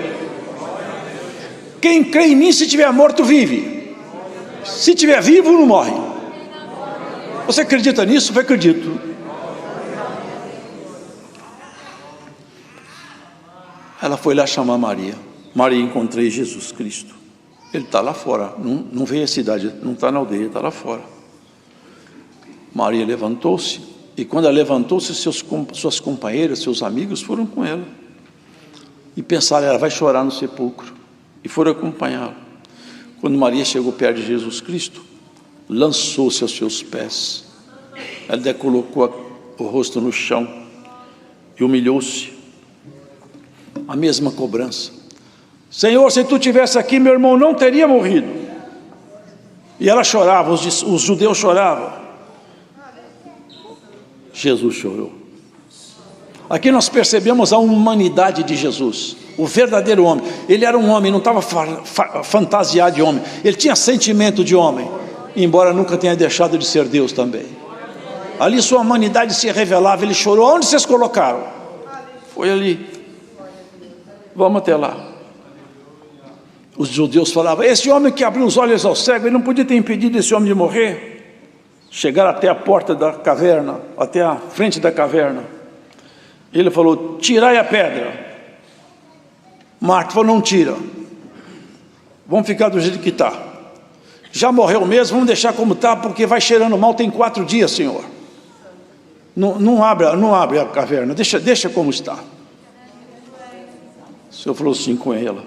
Quem crê em mim, se tiver morto, vive. Se tiver vivo, não morre. Você acredita nisso? Eu acredito. Ela foi lá chamar Maria. Maria, encontrei Jesus Cristo. Ele está lá fora, não veio à cidade, não está na aldeia, está lá fora. Maria levantou-se. E quando ela levantou-se, suas companheiras, seus amigos foram com ela. E pensaram: ela vai chorar no sepulcro. E foram acompanhá-la. Quando Maria chegou perto de Jesus Cristo, lançou-se aos seus pés. Ela colocou o rosto no chão e humilhou-se. A mesma cobrança: Senhor, se tu estivesse aqui, meu irmão não teria morrido. E ela chorava, os judeus choravam. Jesus chorou. Aqui nós percebemos a humanidade de Jesus, o verdadeiro homem. Ele era um homem, não estava fantasiado de homem, ele tinha sentimento de homem, embora nunca tenha deixado de ser Deus também. Ali sua humanidade se revelava. Ele chorou. Onde vocês colocaram? Foi ali. Vamos até lá. Os judeus falavam: esse homem que abriu os olhos ao cego, ele não podia ter impedido esse homem de morrer. Chegaram até a porta da caverna, até a frente da caverna. Ele falou: tirai a pedra. Marta falou: não tira, vamos ficar do jeito que está. Já morreu mesmo, vamos deixar como está, porque vai cheirando mal, tem 4 dias, Senhor. Não abre a caverna, deixa como está. O Senhor falou assim com ela: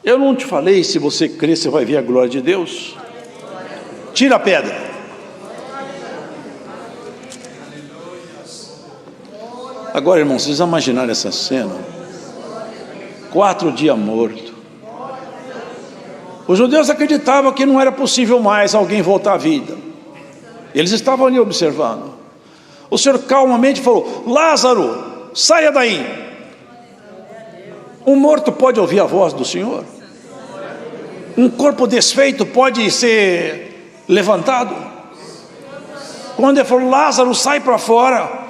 eu não te falei, se você crer, você vai ver a glória de Deus? Tira a pedra. Agora, irmãos, vocês imaginaram essa cena? 4 dias morto. Os judeus acreditavam que não era possível mais alguém voltar à vida. Eles estavam ali observando. O Senhor calmamente falou: Lázaro, saia daí. Um morto pode ouvir a voz do Senhor? Um corpo desfeito pode ser levantado? Quando ele falou: Lázaro, sai para fora,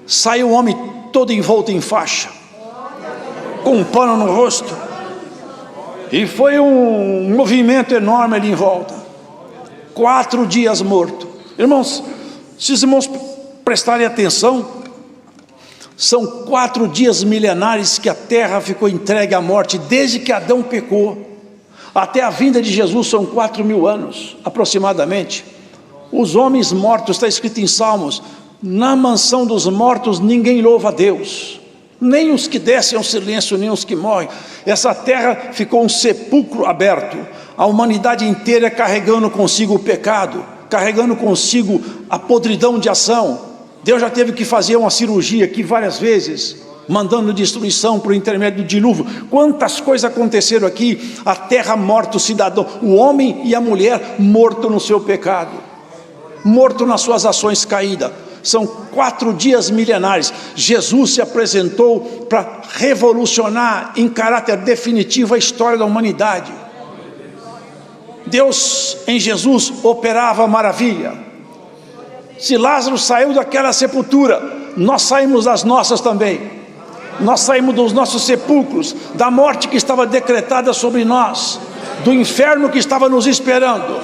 saiu o homem todo envolto em faixa, com um pano no rosto, e foi um movimento enorme ali em volta. 4 dias morto. Irmãos, se os irmãos prestarem atenção, são 4 dias milenares que a terra ficou entregue à morte, desde que Adão pecou até a vinda de Jesus. São 4.000 anos aproximadamente. Os homens mortos, está escrito em Salmos: na mansão dos mortos ninguém louva a Deus, nem os que descem ao silêncio, nem os que morrem. Essa terra ficou um sepulcro aberto. a humanidade inteira carregando consigo o pecado, carregando consigo a podridão de ação. Deus já teve que fazer uma cirurgia aqui várias vezes, mandando destruição por intermédio do dilúvio. Quantas coisas aconteceram aqui? A terra morta, o cidadão, o homem e a mulher morto no seu pecado, morto nas suas ações caídas. São 4 dias milenares. Jesus se apresentou para revolucionar em caráter definitivo a história da humanidade. Deus em Jesus operava maravilha. Se Lázaro saiu daquela sepultura, nós saímos das nossas também. Nós saímos dos nossos sepulcros, da morte que estava decretada sobre nós, do inferno que estava nos esperando,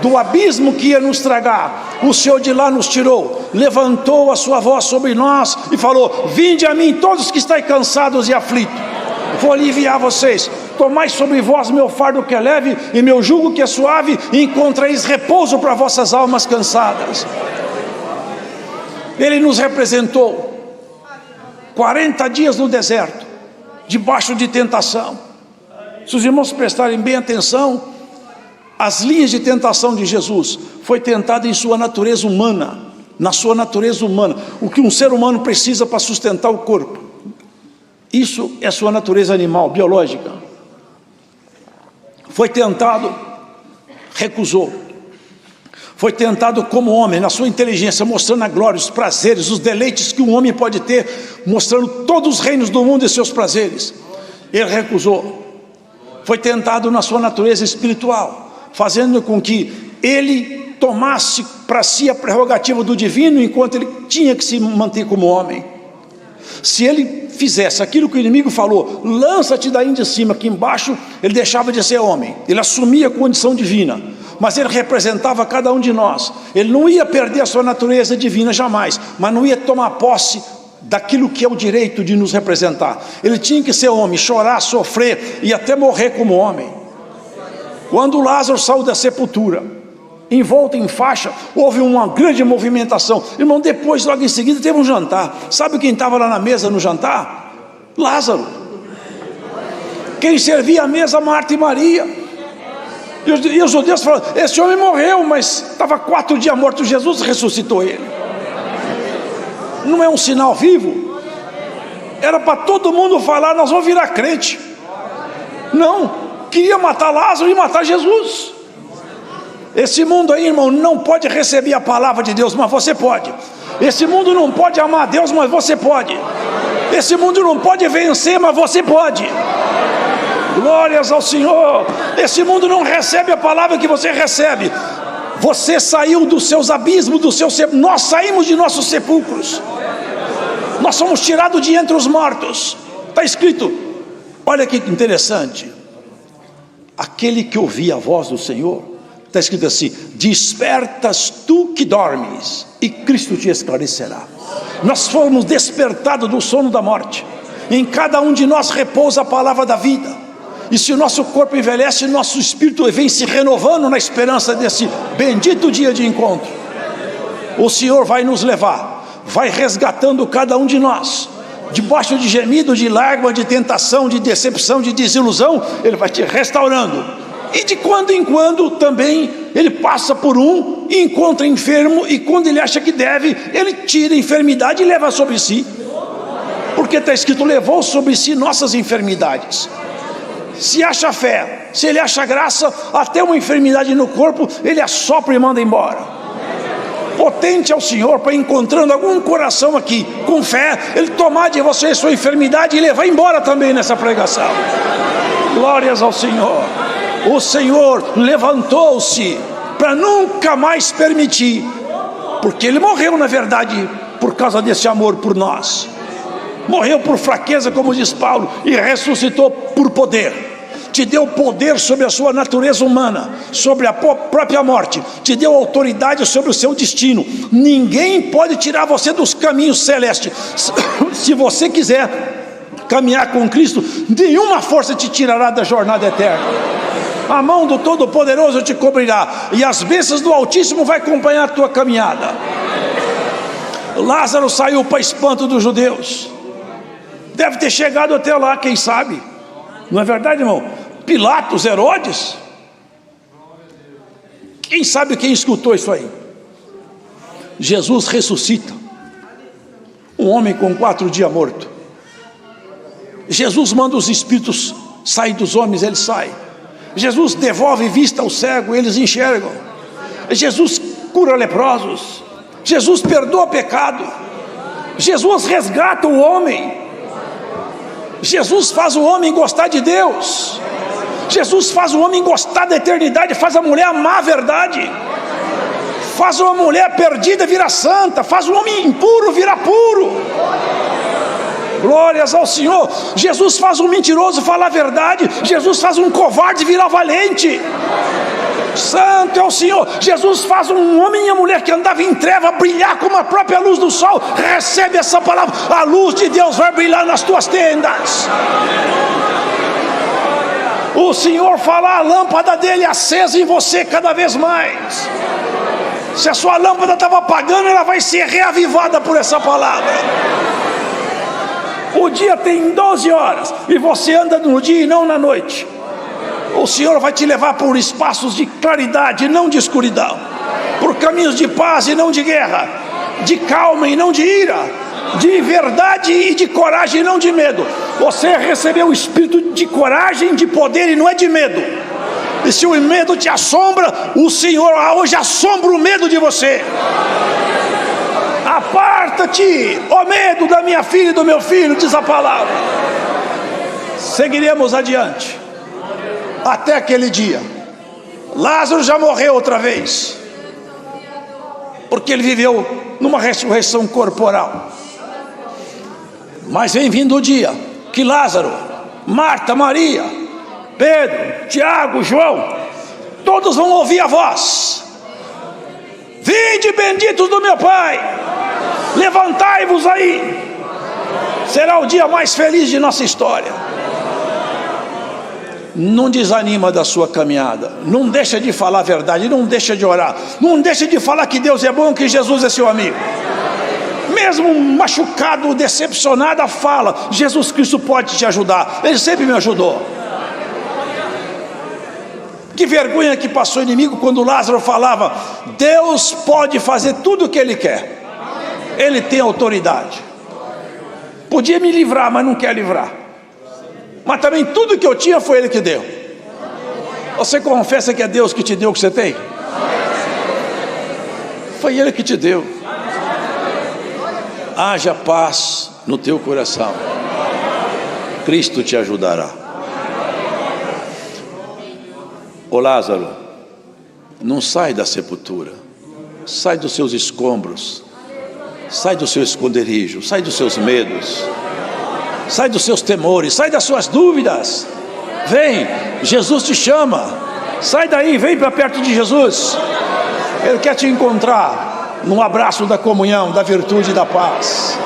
do abismo que ia nos tragar. O Senhor de lá nos tirou, levantou a sua voz sobre nós e falou: vinde a mim todos que estáis cansados e aflitos, vou aliviar vocês. Tomai sobre vós meu fardo que é leve e meu jugo que é suave, e encontrareis repouso para vossas almas cansadas. Ele nos representou 40 dias no deserto, debaixo de tentação. Se os irmãos prestarem bem atenção, as linhas de tentação de Jesus foi tentado em sua natureza humana, na sua natureza humana, o que um ser humano precisa para sustentar o corpo. Isso é sua natureza animal, biológica. Foi tentado, recusou. Foi tentado como homem, na sua inteligência, mostrando a glória, os prazeres, os deleites que um homem pode ter, mostrando todos os reinos do mundo e seus prazeres. Ele recusou. Foi tentado na sua natureza espiritual, fazendo com que ele tomasse para si a prerrogativa do divino, enquanto ele tinha que se manter como homem. Se ele fizesse aquilo que o inimigo falou, lança-te daí de cima, aqui embaixo, ele deixava de ser homem, ele assumia a condição divina, mas ele representava cada um de nós. Ele não ia perder a sua natureza divina jamais, mas não ia tomar posse daquilo que é o direito de nos representar. Ele tinha que ser homem, chorar, sofrer e até morrer como homem. Quando Lázaro saiu da sepultura, envolto em faixa, houve uma grande movimentação. Irmão, depois, logo em seguida, teve um jantar. Sabe quem estava lá na mesa no jantar? Lázaro. Quem servia a mesa? Marta e Maria. E os judeus falaram: esse homem morreu, mas estava 4 dias morto. Jesus ressuscitou ele. Não é um sinal vivo? Era para todo mundo falar: nós vamos virar crente. Não, queria matar Lázaro e matar Jesus. Esse mundo aí, irmão, não pode receber a palavra de Deus, mas você pode. Esse mundo não pode amar a Deus, mas você pode. Esse mundo não pode vencer, mas você pode. Glórias ao Senhor. Esse mundo não recebe a palavra que você recebe. Você saiu dos seus abismos, nós saímos de nossos sepulcros. Nós somos tirados de entre os mortos. Está escrito, olha que interessante: aquele que ouvia a voz do Senhor, está escrito assim: despertas tu que dormes, e Cristo te esclarecerá. Nós fomos despertados do sono da morte. Em cada um de nós repousa a palavra da vida. E se o nosso corpo envelhece, nosso espírito vem se renovando na esperança desse bendito dia de encontro. O Senhor vai nos levar, vai resgatando cada um de nós, debaixo de gemido, de lágrima, de tentação, de decepção, de desilusão. Ele vai te restaurando. E de quando em quando também ele passa por um e encontra enfermo, e quando ele acha que deve, ele tira a enfermidade e leva sobre si, porque está escrito: levou sobre si nossas enfermidades. Se acha fé, se ele acha graça, até uma enfermidade no corpo, ele assopra e manda embora. Potente é o Senhor para, encontrando algum coração aqui com fé, ele tomar de você a sua enfermidade e levar embora também nessa pregação. Glórias ao Senhor. O Senhor levantou-se para nunca mais permitir, porque ele morreu na verdade por causa desse amor por nós. Morreu por fraqueza, como diz Paulo, e ressuscitou por poder. Te deu poder sobre a sua natureza humana, sobre a própria morte. Te deu autoridade sobre o seu destino. Ninguém pode tirar você dos caminhos celestes. Se você quiser caminhar com Cristo, nenhuma força te tirará da jornada eterna. A mão do Todo-Poderoso te cobrirá, e as bênçãos do Altíssimo vai acompanhar a tua caminhada. Lázaro saiu para espanto dos judeus. Deve ter chegado até lá, quem sabe? Não é verdade, irmão? Pilatos, Herodes, Quem sabe quem escutou isso aí? Jesus ressuscita um homem com 4 dias morto. Jesus manda os espíritos sair dos homens, eles saem. Jesus devolve vista ao cego, eles enxergam. Jesus cura leprosos. Jesus perdoa pecado. Jesus resgata o homem. Jesus faz o homem gostar de Deus. Jesus faz o homem gostar da eternidade, faz a mulher amar a verdade, faz uma mulher perdida virar santa, faz o homem impuro virar puro. Glórias ao Senhor. Jesus faz um mentiroso falar a verdade. Jesus faz um covarde virar valente. Santo é o Senhor. Jesus faz um homem e uma mulher que andava em treva brilhar como a própria luz do sol. Recebe essa palavra: a luz de Deus vai brilhar nas tuas tendas. O Senhor fala a lâmpada dele acesa em você cada vez mais. Se a sua lâmpada estava apagando, ela vai ser reavivada por essa palavra. O dia tem 12 horas e você anda no dia e não na noite. O Senhor vai te levar por espaços de claridade e não de escuridão, por caminhos de paz e não de guerra, de calma e não de ira, de verdade e de coragem e não de medo. Você recebeu o espírito de coragem, de poder e não é de medo. E se o medo te assombra, o Senhor hoje assombra o medo de você. Aparta-te, ó medo da minha filha e do meu filho, diz a palavra. Seguiremos adiante até aquele dia. Lázaro já morreu outra vez, porque ele viveu numa ressurreição corporal. Mas vem vindo o dia que Lázaro, Marta, Maria, Pedro, Tiago, João, todos vão ouvir a voz: vinde benditos do meu Pai, levantai-vos aí. Será o dia mais feliz de nossa história. Não desanima da sua caminhada, não deixa de falar a verdade, não deixa de orar, não deixa de falar que Deus é bom, que Jesus é seu amigo. Mesmo machucado, decepcionada, fala: Jesus Cristo pode te ajudar, Ele sempre me ajudou. Que vergonha que passou o inimigo quando Lázaro falava: Deus pode fazer tudo o que Ele quer, Ele tem autoridade. Podia me livrar, mas não quer livrar. Mas também tudo que eu tinha foi Ele que deu. Você confessa que é Deus que te deu o que você tem? Foi Ele que te deu. Haja paz no teu coração, Cristo te ajudará. Ô Lázaro, não sai da sepultura, sai dos seus escombros, sai do seu esconderijo, sai dos seus medos, sai dos seus temores, sai das suas dúvidas. Vem, Jesus te chama. Sai daí, vem para perto de Jesus. Ele quer te encontrar num abraço da comunhão, da virtude e da paz.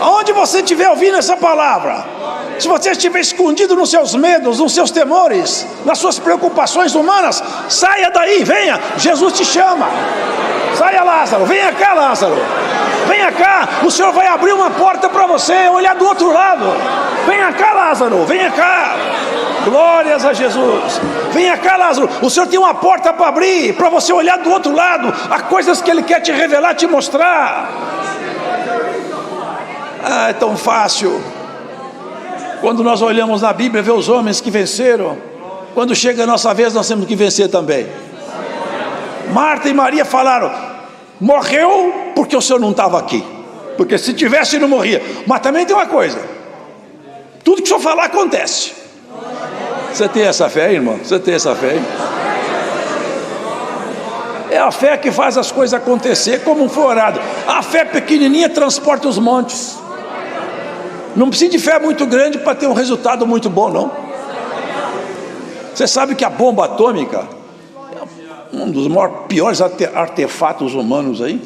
Aonde você estiver ouvindo essa palavra, se você estiver escondido nos seus medos, nos seus temores, nas suas preocupações humanas, saia daí, venha, Jesus te chama. Saia, Lázaro, venha cá, Lázaro, venha cá. O Senhor vai abrir uma porta para você olhar do outro lado. Venha cá, Lázaro, venha cá. Glórias a Jesus. Venha cá, Lázaro, o Senhor tem uma porta para abrir, para você olhar do outro lado. Há coisas que Ele quer te revelar, te mostrar. É tão fácil quando nós olhamos na Bíblia, ver os homens que venceram. Quando chega a nossa vez, nós temos que vencer também. Marta e Maria falaram: morreu porque o Senhor não estava aqui, porque se tivesse não morria. Mas também tem uma coisa: tudo que o Senhor falar acontece. Você tem essa fé, irmão? Você tem essa fé? É a fé que faz as coisas acontecer como foi orado. A fé pequenininha transporta os montes. Não precisa de fé muito grande para ter um resultado muito bom, não. Você sabe que a bomba atômica é um dos piores artefatos humanos aí.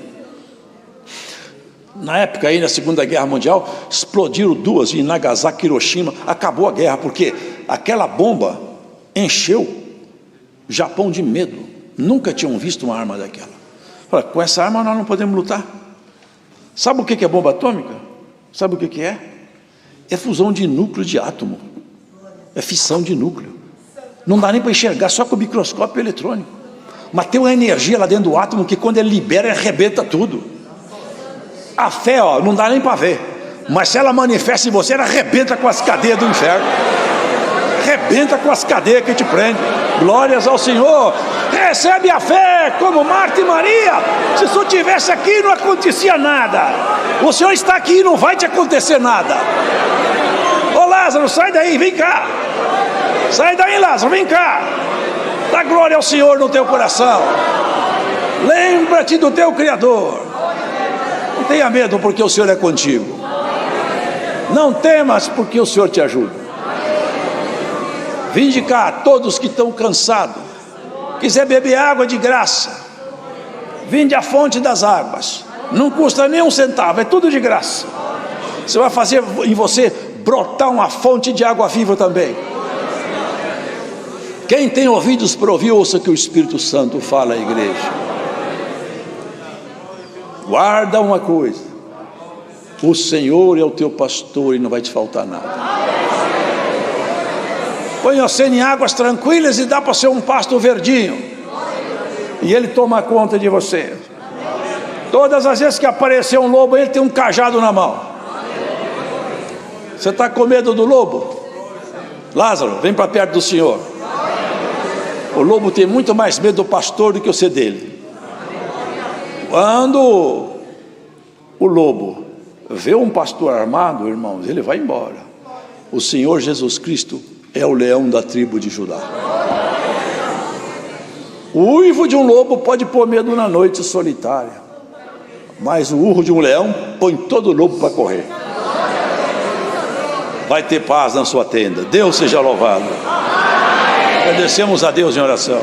Na época aí, na Segunda Guerra Mundial, explodiram 2 em Nagasaki e Hiroshima. Acabou a guerra, porque aquela bomba encheu o Japão de medo. Nunca tinham visto uma arma daquela. Fala, com essa arma nós não podemos lutar. Sabe o que é bomba atômica? Sabe o que é? É fusão de núcleo de átomo. É fissão de núcleo. Não dá nem para enxergar, só com o microscópio eletrônico. mas tem uma energia lá dentro do átomo que quando ele libera, ele arrebenta tudo. A fé, ó, não dá nem para ver, mas se ela manifesta em você, ela arrebenta com as cadeias do inferno, arrebenta com as cadeias que te prendem. Glórias ao Senhor. Recebe a fé como Marta e Maria. Se tu estivesse aqui, não acontecia nada. O Senhor está aqui e não vai te acontecer nada. Ô Lázaro, sai daí, vem cá. Sai daí, Lázaro, vem cá. Dá glória ao Senhor no teu coração. Lembra-te do teu Criador. Não tenha medo, porque o Senhor é contigo. Não temas, porque o Senhor te ajuda. Vinde cá, todos que estão cansados, quiser beber água de graça, vinde à fonte das águas, não custa nem um centavo, é tudo de graça. Você vai fazer em você brotar uma fonte de água viva também. Quem tem ouvidos para ouvir, ouça que o Espírito Santo fala à igreja. Guarda uma coisa: o Senhor é o teu pastor e não vai te faltar nada. Põe você em águas tranquilas e dá para ser um pasto verdinho, e Ele toma conta de você. Todas as vezes que aparecer um lobo, Ele tem um cajado na mão. Você está com medo do lobo? Lázaro, vem para perto do Senhor. O lobo tem muito mais medo do pastor do que você dele. Quando o lobo vê um pastor armado, irmãos, ele vai embora. O Senhor Jesus Cristo é o leão da tribo de Judá. O uivo de um lobo pode pôr medo na noite solitária, mas o urro de um leão põe todo lobo para correr. Vai ter paz na sua tenda. Deus seja louvado. Agradecemos a Deus em oração.